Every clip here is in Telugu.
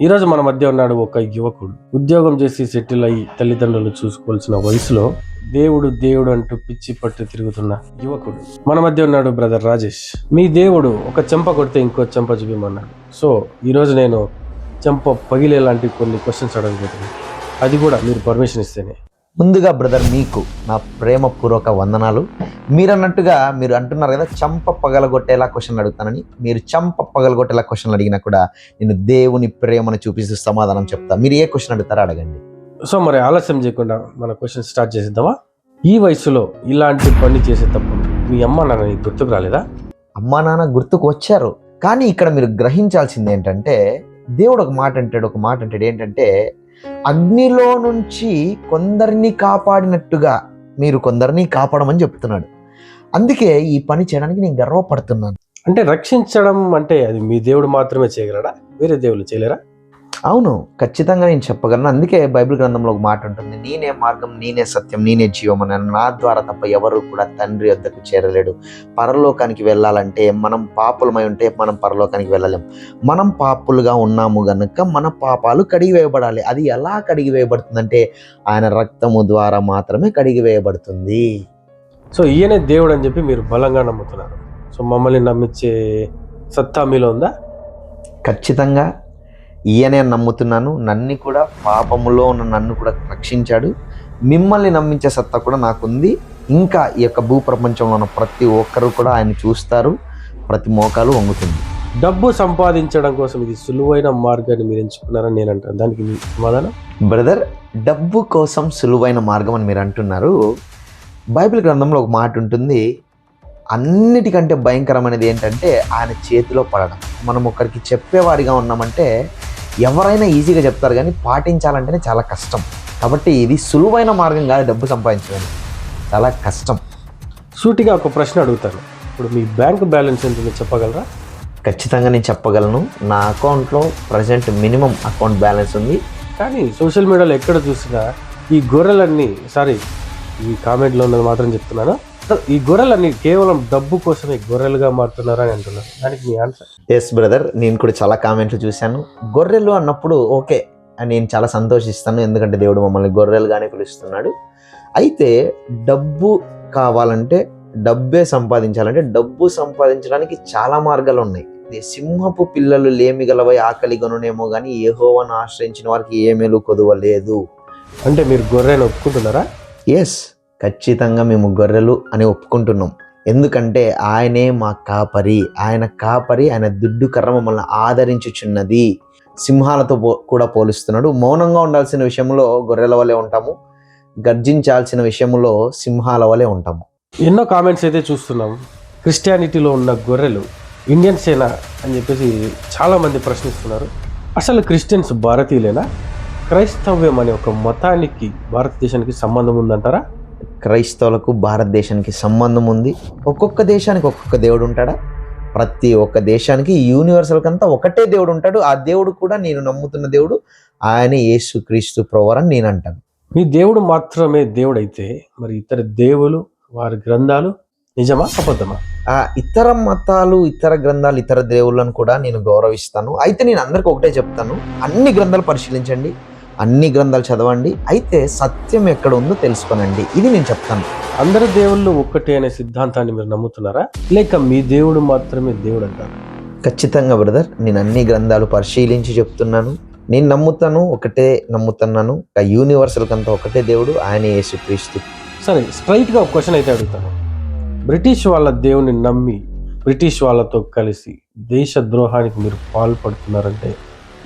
ఈరోజు మన మధ్య ఉన్నాడు ఒక యువకుడు. ఉద్యోగం చేసి సెటిల్ అయ్యి తల్లిదండ్రులు చూసుకోవాల్సిన వయసులో దేవుడు దేవుడు అంటూ పిచ్చి పట్టు తిరుగుతున్న యువకుడు మన మధ్య ఉన్నాడు. బ్రదర్ రాజేష్, మీ దేవుడు ఒక చెంప కొడితే ఇంకో చెంప చూపిమన్నాడు. సో ఈరోజు నేను చెంప పగిలేలాంటి కొన్ని క్వశ్చన్స్ అడగబోతున్నాను, అది కూడా మీరు పర్మిషన్ ఇస్తేనే. ముందుగా బ్రదర్ మీకు నా ప్రేమపూర్వక వందనాలు. మీరు అంటున్నారు కదా చంప పగలగొట్టేలా క్వశ్చన్లు అడుగుతానని. మీరు చంప పగలగొట్టేలా క్వశ్చన్లు అడిగినా కూడా నేను దేవుని ప్రేమను చూపిస్తూ సమాధానం చెప్తా. మీరు ఏ క్వశ్చన్ అడుగుతారో అడగండి. సో మరి ఆలస్యం చేయకుండా మన క్వశ్చన్ స్టార్ట్ చేసేద్దామా? ఈ వయసులో ఇలాంటి పని చేసేటప్పుడు మీ అమ్మ నాన్న నీకు గుర్తుకు రాలేదా? అమ్మా నాన్న గుర్తుకు వచ్చారు, కానీ ఇక్కడ మీరు గ్రహించాల్సింది ఏంటంటే దేవుడు ఒక మాట అంటాడు ఏంటంటే అగ్నిలో నుంచి కొందరిని కాపాడినట్టుగా మీరు కొందరిని కాపాడమని చెప్తున్నాడు. అందుకే ఈ పని చేయడానికి నేను గర్వపడుతున్నాను. అంటే రక్షించడం అంటే అది మీ దేవుడు మాత్రమే చేయగలడా? వేరే దేవుళ్ళు చేయలేరా? అవును, ఖచ్చితంగా నేను చెప్పగలను. అందుకే బైబిల్ గ్రంథంలో ఒక మాట ఉంటుంది, నేనే మార్గం, నేనే సత్యం, నేనే జీవం అని. నా ద్వారా తప్ప ఎవరు కూడా తండ్రి వద్దకు చేరలేడు. పరలోకానికి వెళ్ళాలంటే మనం పాపులమై ఉంటే మనం పరలోకానికి వెళ్ళలేం. మనం పాపులుగా ఉన్నాము గనుక మన పాపాలు కడిగివేయబడాలి. అది ఎలా కడిగివేయబడుతుందంటే ఆయన రక్తము ద్వారా మాత్రమే కడిగివేయబడుతుంది. సో ఈయనే దేవుడు అని చెప్పి మీరు బలంగా నమ్ముతున్నారు. సో మమ్మల్ని నమ్మించే సత్తా మీలో ఉందా? ఖచ్చితంగా ఈయనే నమ్ముతున్నాను. నన్ను కూడా పాపములో ఉన్న నన్ను కూడా రక్షించాడు. మిమ్మల్ని నమ్మించే సత్తా కూడా నాకుంది. ఇంకా ఈ యొక్క భూప్రపంచంలో ఉన్న ప్రతి ఒక్కరు కూడా ఆయన చూస్తారు, ప్రతి మోకాలు వంగుతుంది. డబ్బు సంపాదించడం కోసం ఇది సులువైన మార్గాన్ని మీరు ఎంచుకున్నారని నేను అంటాను. దానికి మీ సమాధానం? బ్రదర్, డబ్బు కోసం సులువైన మార్గం అని మీరు అంటున్నారు. బైబిల్ గ్రంథంలో ఒక మాట ఉంటుంది, అన్నిటికంటే భయంకరమైనది ఏంటంటే ఆయన చేతిలో పడడం. మనం ఒకరికి చెప్పేవారిగా ఉన్నామంటే ఎవరైనా ఈజీగా చెప్తారు, కానీ పాటించాలంటేనే చాలా కష్టం. కాబట్టి ఇది సులువైన మార్గం కాదు డబ్బు సంపాదించడం, చాలా కష్టం. సూటిగా ఒక ప్రశ్న అడుగుతాను, ఇప్పుడు మీ బ్యాంక్ బ్యాలెన్స్ ఎంత చెప్పగలరా? ఖచ్చితంగా నేను చెప్పగలను. నా అకౌంట్లో ప్రజెంట్ మినిమం అకౌంట్ బ్యాలెన్స్ ఉంది. కానీ సోషల్ మీడియాలో ఎక్కడ చూసినా ఈ గొర్రెలన్నీ, ఈ కామెంట్లో ఉన్నది మాత్రం చెప్తున్నాను, ఈ గొర్రెలన్నీ కేవలం డబ్బు కోసమే గొర్రెలుగా మారుతున్నారా అని అంటున్నారు. దానికి మీ ఆన్సర్? ఎస్ బ్రదర్, నేను కూడా చాలా కామెంట్లు చూశాను. గొర్రెలు అన్నప్పుడు ఓకే, నేను చాలా సంతోషిస్తాను, ఎందుకంటే దేవుడు మమ్మల్ని గొర్రెలుగానే పిలుస్తున్నాడు. అయితే డబ్బు కావాలంటే, డబ్బే సంపాదించాలంటే, డబ్బు సంపాదించడానికి చాలా మార్గాలు ఉన్నాయి. సింహపు పిల్లలు లేమిగలవై ఆకలి గనునేమో కానీ యెహోవాను ఆశ్రయించిన వారికి ఏ మేలు కొదువ లేదు. అంటే మీరు గొర్రెను ఒప్పుకుంటున్నారా? ఎస్, ఖచ్చితంగా మేము గొర్రెలు అని ఒప్పుకుంటున్నాం. ఎందుకంటే ఆయనే మా కాపరి, ఆయన దుడ్డు కర్ర మమ్మల్ని ఆదరించుచున్నది. సింహాలతో కూడా పోలుస్తున్నాడు. మౌనంగా ఉండాల్సిన విషయంలో గొర్రెల వలె ఉంటాము, గర్జించాల్సిన విషయంలో సింహాల వలె ఉంటాము. ఎన్నో కామెంట్స్ అయితే చూస్తున్నాం, క్రిస్టియానిటీలో ఉన్న గొర్రెలు ఇండియన్సేనా అని చెప్పేసి చాలామంది ప్రశ్నిస్తున్నారు. అసలు క్రిస్టియన్స్ భారతీయులేనా? క్రైస్తవ్యం అనే ఒక మతానికి భారతదేశానికి సంబంధం ఉందంటారా? క్రైస్తవులకు భారతదేశానికి సంబంధం ఉంది. ఒక్కొక్క దేశానికి ఒక్కొక్క దేవుడు ఉంటాడా? ప్రతి ఒక్క దేశానికి యూనివర్సల్ కంతా ఒకటే దేవుడు ఉంటాడు. ఆ దేవుడు కూడా నేను నమ్ముతున్న దేవుడు, ఆయన యేసుక్రీస్తు ప్రభువు అని నేను అంటాను. మీ దేవుడు మాత్రమే దేవుడు అయితే మరి ఇతర దేవులు, వారి గ్రంథాలు నిజమా అబద్ధమా? ఇతర మతాలు, ఇతర గ్రంథాలు, ఇతర దేవుళ్ళను కూడా నేను గౌరవిస్తాను. అయితే నేను అందరికీ ఒకటే చెప్తాను, అన్ని గ్రంథాలు పరిశీలించండి, అన్ని గ్రంథాలు చదవండి, అయితే సత్యం ఎక్కడ ఉందో తెలుసుకోనండి. ఇది నేను చెప్తాను. అందరు దేవుళ్ళు ఒక్కటే అనే సిద్ధాంతాన్ని మీరు నమ్ముతున్నారా, లేక మీ దేవుడు మాత్రమే దేవుడు అంటారా? ఖచ్చితంగా బ్రదర్, నేను అన్ని గ్రంథాలు పరిశీలించి చెప్తున్నాను. నేను ఒకటే నమ్ముతున్నాను. యూనివర్సల్ కంతా ఒకటే దేవుడు, ఆయన యేసుక్రీస్తు. సరే, స్ట్రైట్గా ఒక క్వశ్చన్ అయితే అడుగుతాను. బ్రిటిష్ వాళ్ళ దేవుని నమ్మి బ్రిటిష్ వాళ్ళతో కలిసి దేశ ద్రోహానికి మీరు పాల్పడుతున్నారంటే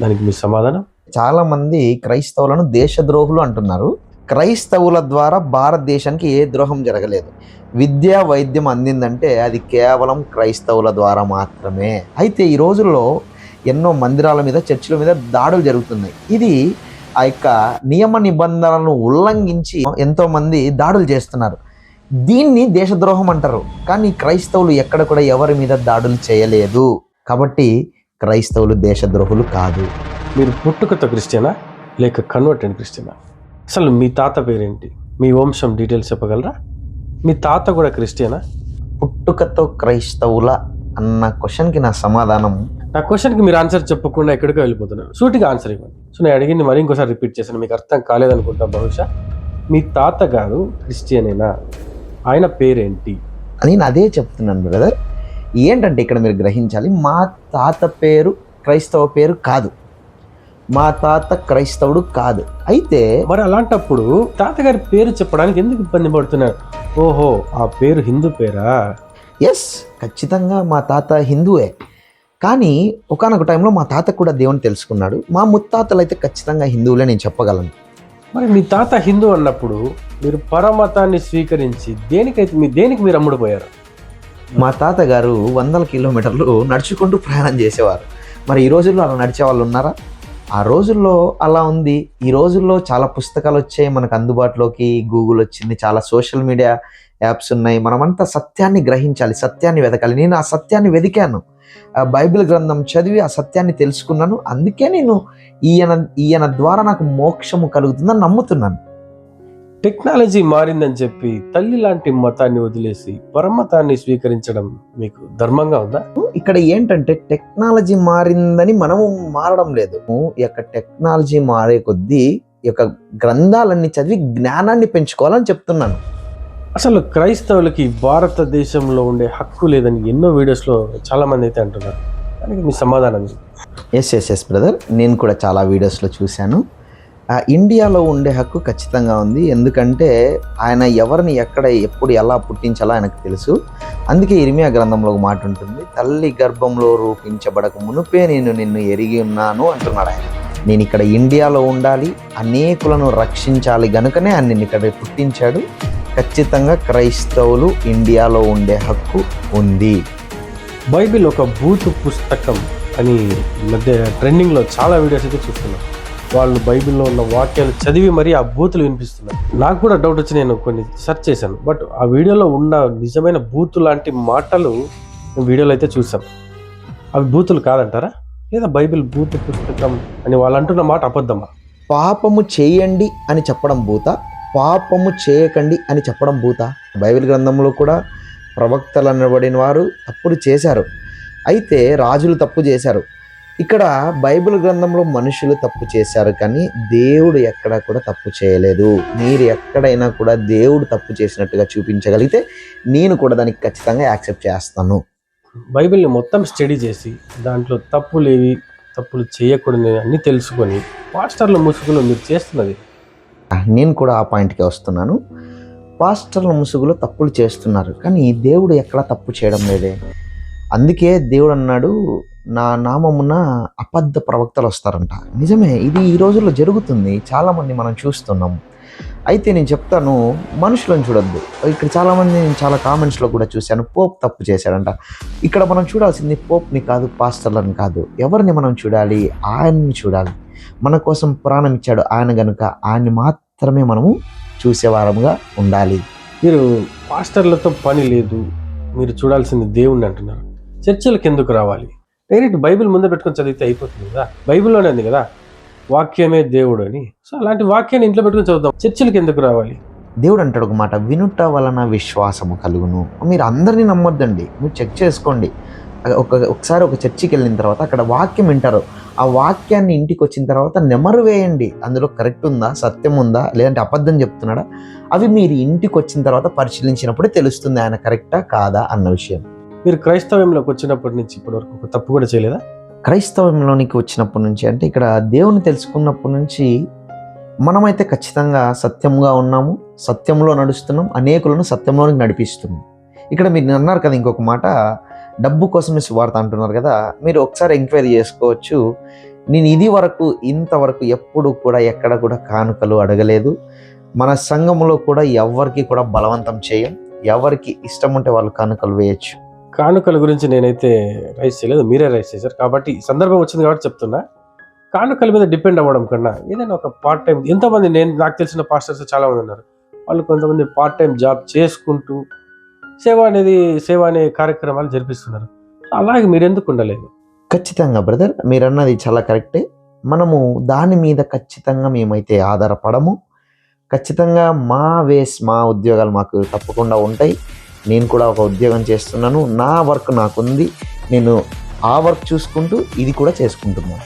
దానికి మీ సమాధానం? చాలా మంది క్రైస్తవులను దేశద్రోహులు అంటున్నారు. క్రైస్తవుల ద్వారా భారతదేశానికి ఏ ద్రోహం జరగలేదు. విద్య, వైద్యం అందిందంటే అది కేవలం క్రైస్తవుల ద్వారా మాత్రమే. అయితే ఈ రోజుల్లో ఎన్నో మందిరాల మీద, చర్చిల మీద దాడులు జరుగుతున్నాయి. ఇది ఆ యొక్క నియమ నిబంధనలను ఉల్లంఘించి ఎంతో మంది దాడులు చేస్తున్నారు. దీన్ని దేశద్రోహం అంటారు. కానీ క్రైస్తవులు ఎక్కడ కూడా ఎవరి మీద దాడులు చేయలేదు. కాబట్టి క్రైస్తవులు దేశద్రోహులు కాదు. మీరు పుట్టుకతో క్రిస్టియనా లేక కన్వర్టెడ్ క్రిస్టియనా? అసలు మీ తాత పేరేంటి? మీ వంశం డీటెయిల్స్ చెప్పగలరా? మీ తాత కూడా క్రిస్టియనా? పుట్టుకతో క్రైస్తవుల అన్న క్వశ్చన్కి నా సమాధానం, నా క్వశ్చన్కి మీరు ఆన్సర్ చెప్పకుండా ఎక్కడికో వెళ్ళిపోతున్నారు. సూటిగా ఆన్సర్ ఇవ్వండి. సో నేను అడిగింది మరి ఇంకోసారి రిపీట్ చేశాను, మీకు అర్థం కాలేదనుకుంటా బహుశా. మీ తాతగారు క్రిస్టియనేనా? ఆయన పేరేంటి? నేను అదే చెప్తున్నాను బ్రదర్. ఏంటంటే ఇక్కడ మీరు గ్రహించాలి, మా తాత పేరు క్రైస్తవ పేరు కాదు, మా తాత క్రైస్తవుడు కాదు. అయితే మరి అలాంటప్పుడు తాతగారి పేరు చెప్పడానికి ఎందుకు ఇబ్బంది పడుతున్నారు? ఓహో, ఆ పేరు హిందూ పేరా? ఎస్, ఖచ్చితంగా మా తాత హిందువే. కానీ ఒకానొక టైంలో మా తాత కూడా దేవుని తెలుసుకున్నాడు. మా ముత్తాతలు అయితే ఖచ్చితంగా హిందువులే, నేను చెప్పగలను. మరి మీ తాత హిందూ అన్నప్పుడు మీరు పరమతాన్ని స్వీకరించి దేనికి మీరు అమ్ముడుపోయారు? మా తాతగారు వందల కిలోమీటర్లు నడుచుకుంటూ ప్రయాణం చేసేవారు. మరి ఈ రోజుల్లో అలా నడిచే వాళ్ళు ఉన్నారా? ఆ రోజుల్లో అలా ఉంది. ఈ రోజుల్లో చాలా పుస్తకాలు వచ్చాయి మనకు అందుబాటులోకి, గూగుల్ వచ్చింది, చాలా సోషల్ మీడియా యాప్స్ ఉన్నాయి. మనమంతా సత్యాన్ని గ్రహించాలి, సత్యాన్ని వెతకాలి. నేను ఆ సత్యాన్ని వెతికాను, ఆ బైబిల్ గ్రంథం చదివి ఆ సత్యాన్ని తెలుసుకున్నాను. అందుకే నేను ఈయన ద్వారా నాకు మోక్షము కలుగుతుందని నమ్ముతున్నాను. టెక్నాలజీ మారిందని చెప్పి తల్లి లాంటి మతాన్ని వదిలేసి పరమతాన్ని స్వీకరించడం మీకు ధర్మంగా ఉందా? ఇక్కడ ఏంటంటే టెక్నాలజీ మారిందని మనము మారడం లేదు. ఈ యొక్క టెక్నాలజీ మారే కొద్దీ ఈ యొక్క గ్రంథాలన్నీ చదివి జ్ఞానాన్ని పెంచుకోవాలని చెప్తున్నాను. అసలు క్రైస్తవులకి భారతదేశంలో ఉండే హక్కు లేదని ఎన్నో వీడియోస్లో చాలా మంది అయితే అంటున్నారు. దానికి మీ సమాధానం? ఎస్ బ్రదర్, నేను కూడా చాలా వీడియోస్లో చూశాను. ఇండియాలో ఉండే హక్కు ఖచ్చితంగా ఉంది. ఎందుకంటే ఆయన ఎవరిని ఎక్కడ ఎప్పుడు ఎలా పుట్టించాలో ఆయనకు తెలుసు. అందుకే ఇర్మియా గ్రంథంలో ఒక మాట ఉంటుంది, తల్లి గర్భంలో రూపించబడక మునుపే నేను నిన్ను ఎరిగి ఉన్నాను అంటున్నాడు ఆయన. నేను ఇక్కడ ఇండియాలో ఉండాలి, అనేకులను రక్షించాలి, గనుకనే ఆయన ఇక్కడ పుట్టించాడు. ఖచ్చితంగా క్రైస్తవులు ఇండియాలో ఉండే హక్కు ఉంది. బైబిల్ ఒక బూతు పుస్తకం అని ఈ మధ్య ట్రెండింగ్లో చాలా వీడియోస్ అయితే చూస్తున్నాం. వాళ్ళు బైబిల్లో ఉన్న వాక్యాలు చదివి మరీ ఆ బూతులు వినిపిస్తున్నారు. నాకు కూడా డౌట్ వచ్చి నేను కొన్ని సెర్చ్ చేశాను. బట్ ఆ వీడియోలో ఉన్న నిజమైన బూతు లాంటి మాటలు వీడియోలో అయితే చూసాం. అవి బూతులు కాదంటారా? లేదా బైబిల్ బూతు పుస్తకం అని వాళ్ళు అంటున్న మాట అబద్ధమా? పాపము చేయండి అని చెప్పడం భూత, పాపము చేయకండి అని చెప్పడం భూత? బైబిల్ గ్రంథంలో కూడా ప్రవక్తలు అనబడిన వారు తప్పులు చేశారు, అయితే రాజులు తప్పు చేశారు. ఇక్కడ బైబిల్ గ్రంథంలో మనుషులు తప్పు చేశారు, కానీ దేవుడు ఎక్కడా కూడా తప్పు చేయలేదు. మీరు ఎక్కడైనా కూడా దేవుడు తప్పు చేసినట్టుగా చూపించగలిగితే నేను కూడా దానికి ఖచ్చితంగా యాక్సెప్ట్ చేస్తాను. బైబిల్ని మొత్తం స్టడీ చేసి దాంట్లో తప్పులు చేయకూడని అన్ని తెలుసుకొని పాస్టర్ల ముసుగులో మీరు చేస్తున్నది. నేను కూడా ఆ పాయింట్కి వస్తున్నాను. పాస్టర్ల ముసుగులో తప్పులు చేస్తున్నారు, కానీ దేవుడు ఎక్కడా తప్పు చేయడం లేదే. అందుకే దేవుడు అన్నాడు, నా నామమున అబద్ధ ప్రవక్తలు వస్తారంట. నిజమే, ఇది ఈ రోజుల్లో జరుగుతుంది, చాలామంది మనం చూస్తున్నాం. అయితే నేను చెప్తాను, మనుషులను చూడొద్దు. ఇక్కడ చాలామంది నేను చాలా కామెంట్స్లో కూడా చూశాను, పోప్ తప్పు చేశాడంట. ఇక్కడ మనం చూడాల్సింది పోప్ని కాదు, పాస్టర్లను కాదు. ఎవరిని మనం చూడాలి? ఆయన్ని చూడాలి. మన కోసం ప్రాణం ఇచ్చాడు ఆయన, గనుక ఆయన్ని మాత్రమే మనము చూసేవారముగా ఉండాలి. మీరు పాస్టర్లతో పని లేదు, మీరు చూడాల్సింది దేవుణ్ణి అంటున్నారు. చర్చలకు ఎందుకు రావాలి? డైరెక్ట్ బైబిల్ ముందు పెట్టుకొని చదివితే అయిపోతుంది కదా. బైబిల్లోనే ఉంది కదా వాక్యమే దేవుడు అని. సో అలాంటి వాక్యాన్ని ఇంట్లో పెట్టుకొని చదువుదాం. చర్చలకు ఎందుకు రావాలి? దేవుడు అంటాడు ఒక మాట, వినుట వలన విశ్వాసము కలుగును. మీరు అందరినీ నమ్మొద్దండి, మీరు చెక్ చేసుకోండి. ఒకసారి ఒక చర్చికి వెళ్ళిన తర్వాత అక్కడ వాక్యం వింటారు, ఆ వాక్యాన్ని ఇంటికి వచ్చిన తర్వాత నెమరు వేయండి, అందులో కరెక్ట్ ఉందా, సత్యం ఉందా, లేదంటే అబద్ధం చెప్తున్నాడా. అవి మీరు ఇంటికి వచ్చిన తర్వాత పరిశీలించినప్పుడే తెలుస్తుంది ఆయన కరెక్టా కాదా అన్న విషయం. మీరు క్రైస్తవంలోకి వచ్చినప్పటి నుంచి ఇప్పటి వరకు ఒక తప్పు కూడా చేయలేదా? క్రైస్తవంలోనికి వచ్చినప్పటి నుంచి అంటే ఇక్కడ దేవుని తెలుసుకున్నప్పటి నుంచి మనమైతే ఖచ్చితంగా సత్యంగా ఉన్నాము, సత్యంలో నడుస్తున్నాం, అనేకులను సత్యంలోనికి నడిపిస్తున్నాం. ఇక్కడ మీరు అన్నారు కదా ఇంకొక మాట, డబ్బు కోసమే సువార్త అంటున్నారు కదా. మీరు ఒకసారి ఎంక్వైరీ చేసుకోవచ్చు. నేను ఇంతవరకు ఎప్పుడు కూడా ఎక్కడ కూడా కానుకలు అడగలేదు. మన సంఘంలో కూడా ఎవరికి కూడా బలవంతం చేయం. ఎవరికి ఇష్టం ఉంటే వాళ్ళు కానుకలు వేయచ్చు. కానుకల గురించి నేనైతే రైస్ చేయలేదు, మీరే రైస్ చేశారు కాబట్టి ఈ సందర్భం వచ్చింది కాబట్టి చెప్తున్నా. కానుకల మీద డిపెండ్ అవ్వడం కన్నా ఏదైనా ఒక పార్ట్ టైం, ఎంతోమంది నాకు తెలిసిన పాస్టర్స్ చాలా మంది ఉన్నారు, వాళ్ళు కొంతమంది పార్ట్ టైం జాబ్ చేసుకుంటూ సేవ అనే కార్యక్రమాలు జరిపిస్తున్నారు. అలాగే మీరు ఎందుకు ఉండలేదు? ఖచ్చితంగా బ్రదర్, మీరు అన్నది చాలా కరెక్టే. మనము దాని మీద ఖచ్చితంగా మేమైతే ఆధారపడము. ఖచ్చితంగా మా ఉద్యోగాలు మాకు తప్పకుండా ఉంటాయి. నేను కూడా ఒక ఉద్యోగం చేస్తున్నాను, నా వర్క్ నాకుంది. నేను ఆ వర్క్ చూసుకుంటూ ఇది కూడా చేసుకుంటున్నాం.